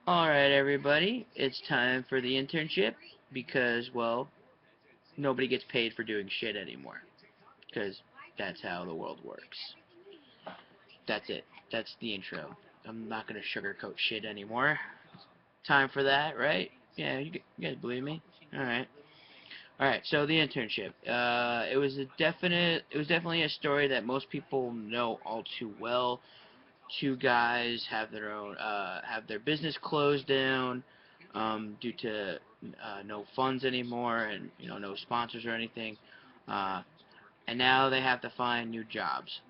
Alright, everybody, it's time for the internship because, well, nobody gets paid for doing shit anymore. Because that's how the world works. That's it. That's the intro. I'm not gonna sugarcoat shit anymore. Time for that, right? Yeah, you guys believe me? Alright. Alright, so the internship. It was definitely a story that most people know all too well. Two guys have their business closed down due to no funds anymore, and no sponsors or anything, uh, and now they have to find new jobs.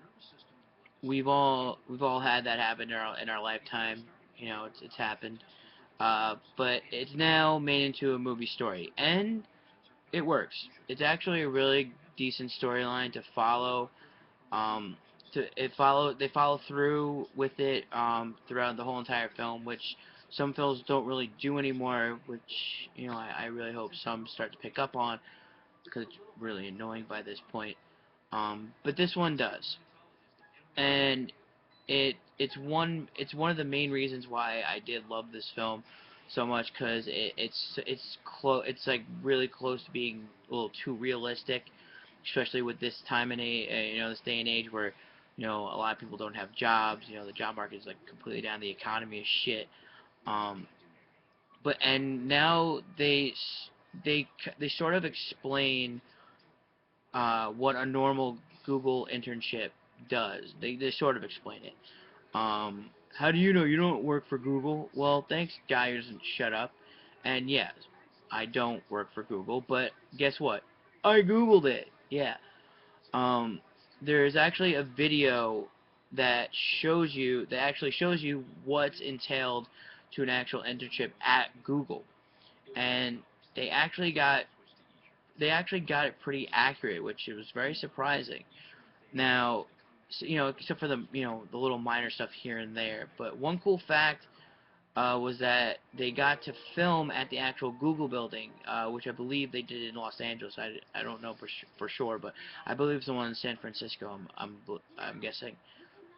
We've all had that happen in our lifetime. It's happened, but it's now made into a movie story, and it works. It's actually a really decent storyline to follow. Um, they follow through with it throughout the whole entire film, which some films don't really do anymore. Which I really hope some start to pick up on because it's really annoying by this point. But this one does, and it's one of the main reasons why I did love this film so much because it's like really close to being a little too realistic, especially with this time and this day and age where a lot of people don't have jobs. The job market is like completely down. The economy is shit. Um, and now they sort of explain what a normal Google internship does. They sort of explain it. How do you know you don't work for Google? Well, thanks, guy who doesn't shut up. And yes, I don't work for Google, but guess what? I Googled it. Yeah. Um, there's actually a video that actually shows you what's entailed to an actual internship at Google, and they actually got they actually got it pretty accurate, which was very surprising. Now, except for the little minor stuff here and there. But one cool fact was that they got to film at the actual Google building, which I believe they did in Los Angeles. I don't know for sure, but I believe it's the one in San Francisco. I'm guessing.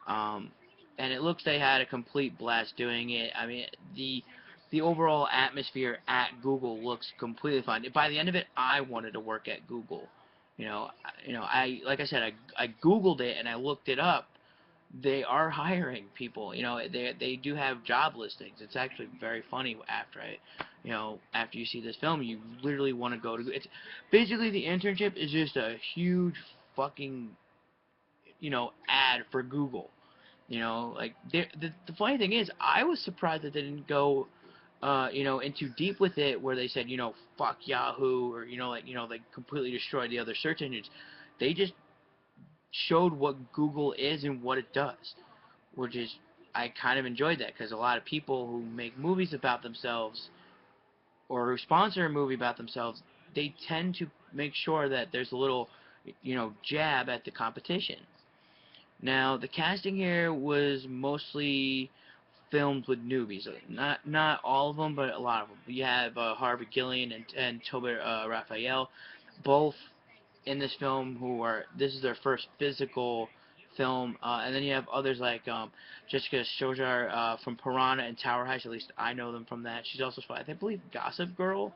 Um, and it looks they had a complete blast doing it. I mean, the overall atmosphere at Google looks completely fine. By the end of it, I wanted to work at Google. I like I said, I Googled it and I looked it up. They are hiring people. They do have job listings. It's actually very funny after you see this film, you literally want to go to. It's basically the internship is just a huge fucking ad for Google. Like the funny thing is, I was surprised that they didn't go, in too deep with it, where they said, fuck Yahoo, or they completely destroyed the other search engines. They just showed what Google is and what it does, which is I kind of enjoyed that because a lot of people who make movies about themselves or who sponsor a movie about themselves, they tend to make sure that there's a little, jab at the competition. Now, the casting here was mostly filmed with newbies. Not all of them, but a lot of them. You have Harvey Gillian and Toby Raphael, both in this film this is their first physical film, and then you have others like Jessica Sojar from Piranha and Tower Heist. At least I know them from that. She's also, I believe, Gossip Girl.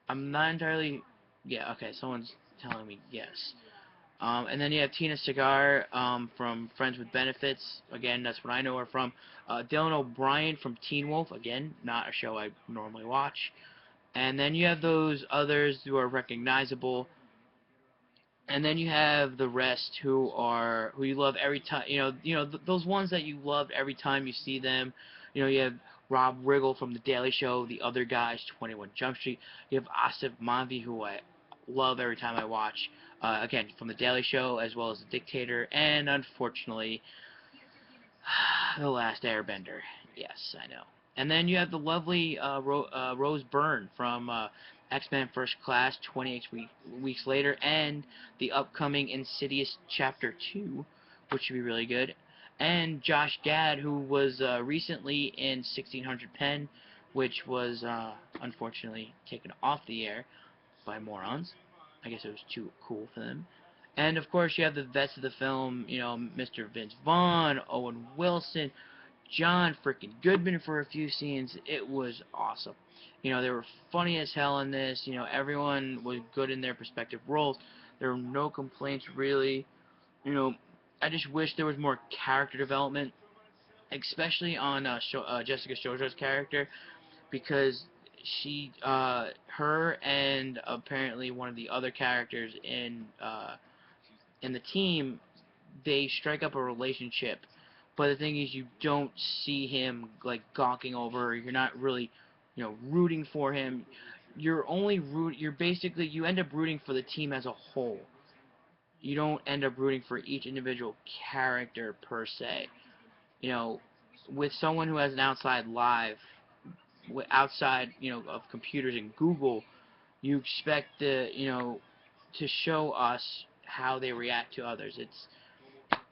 I'm not entirely. Yeah, okay, someone's telling me yes. And then you have Tina Segar from Friends with Benefits. Again, that's what I know her from. Dylan O'Brien from Teen Wolf. Again, not a show I normally watch. And then you have those others who are recognizable. And then you have the rest who you love every time. Those ones that you loved every time you see them. You have Rob Riggle from The Daily Show, The Other Guys, 21 Jump Street. You have Asif Manvi, who I love every time I watch. Again, from The Daily Show, as well as The Dictator, and unfortunately, The Last Airbender. Yes, I know. And then you have the lovely Rose Byrne from X-Men First Class, 28 weeks later, and the upcoming Insidious Chapter 2, which should be really good. And Josh Gad, who was recently in 1600 Pen, which was unfortunately taken off the air by morons. I guess it was too cool for them. And of course, you have the vets of the film, Mr. Vince Vaughn, Owen Wilson, John freaking Goodman for a few scenes. It was awesome. You know, they were funny as hell in this. You know, everyone was good in their respective roles. There were no complaints really. You know, I just wish there was more character development, especially on Jessica Jojo's character, because her and apparently one of the other characters in the team, they strike up a relationship. But the thing is, you don't see him like gawking over. You're not really, rooting for him. You're basically, you end up rooting for the team as a whole. You don't end up rooting for each individual character per se. You know, with someone who has an outside live, outside, of computers and Google, you expect to show us how they react to others. It's,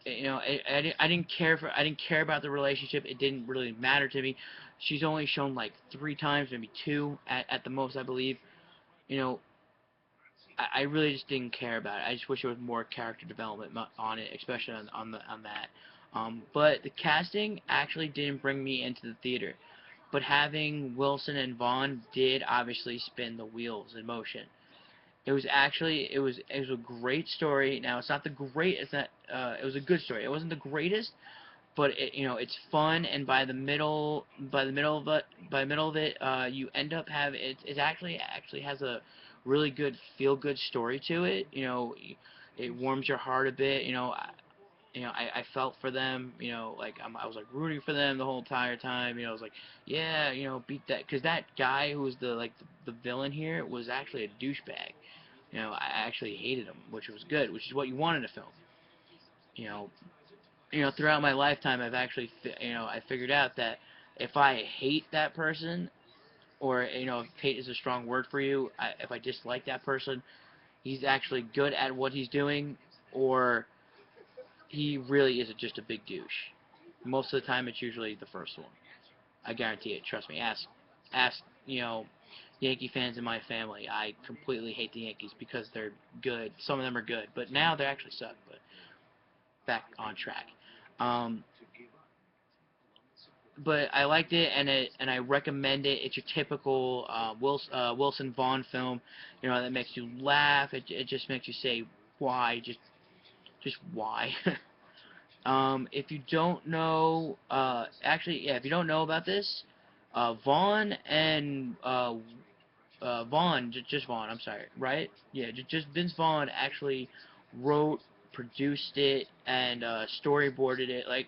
I didn't care about the relationship. It didn't really matter to me. She's only shown like 3 times, maybe 2 at the most, I believe. You know, I really just didn't care about it. I just wish there was more character development on it, especially on that. But the casting actually didn't bring me into the theater. But having Wilson and Vaughn did obviously spin the wheels in motion. It was a great story. Now it's not the great. It's not. It was a good story. It wasn't the greatest, but it's fun. And by the middle of it, you end up having it actually has a really good feel good story to it. It warms your heart a bit. I felt for them. Like I was like rooting for them the whole entire time. I was like, yeah, beat that, because that guy who was the villain here was actually a douchebag. I actually hated him, which was good, which is what you want in a film. You know, throughout my lifetime, I've actually, I figured out that if I hate that person, or if hate is a strong word for you, if I dislike that person, he's actually good at what he's doing, or he really is just a big douche. Most of the time, it's usually the first one. I guarantee it. Trust me. Ask, Yankee fans in my family. I completely hate the Yankees because they're good. Some of them are good, but now they actually suck. But back on track. Um, but I liked it, and I recommend it. It's your typical Wilson Vaughn film. That makes you laugh. It just makes you say why, just why. If you don't know, actually, yeah, if you don't know about this, Vaughn and Vaughn, just Vaughn, I'm sorry, right? Yeah, just Vince Vaughn actually wrote, produced it, and storyboarded it. Like,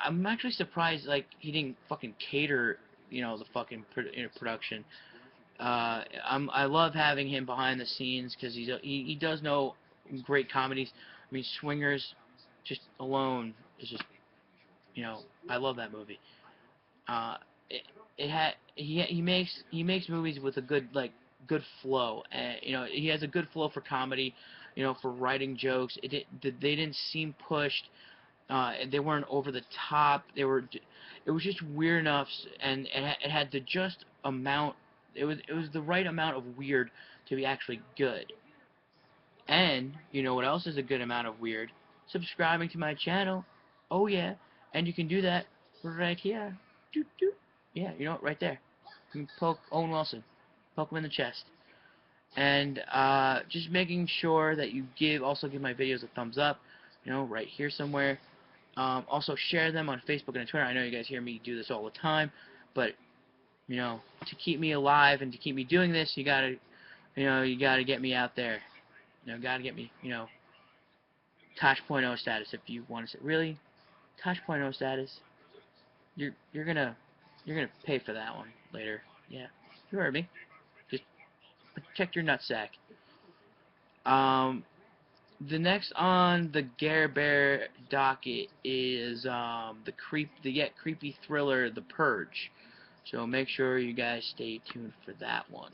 I'm actually surprised, like, he didn't fucking cater, the fucking production. I love having him behind the scenes because he does know great comedies. I mean, Swingers, just alone is just, I love that movie. Uh, it, he makes movies with a good flow, and he has a good flow for comedy, for writing jokes. They didn't seem pushed. They weren't over the top. It was just weird enough, and it had the just amount. It was the right amount of weird to be actually good. And you know what else is a good amount of weird? Subscribing to my channel. Oh yeah, and you can do that right here. Doot, doot. Yeah, right there. You can poke Owen Wilson, poke him in the chest, and just making sure that you also give my videos a thumbs up. Right here somewhere. Also share them on Facebook and Twitter. I know you guys hear me do this all the time, but to keep me alive and to keep me doing this, you gotta get me out there. Gotta get me, Tosh.0 status if you want to say. Really? Tosh.0 status? You're gonna pay for that one later. Yeah. You heard me. Just protect your nutsack. Um, the next on the Gare Bear docket is the yet creepy thriller The Purge. So make sure you guys stay tuned for that one.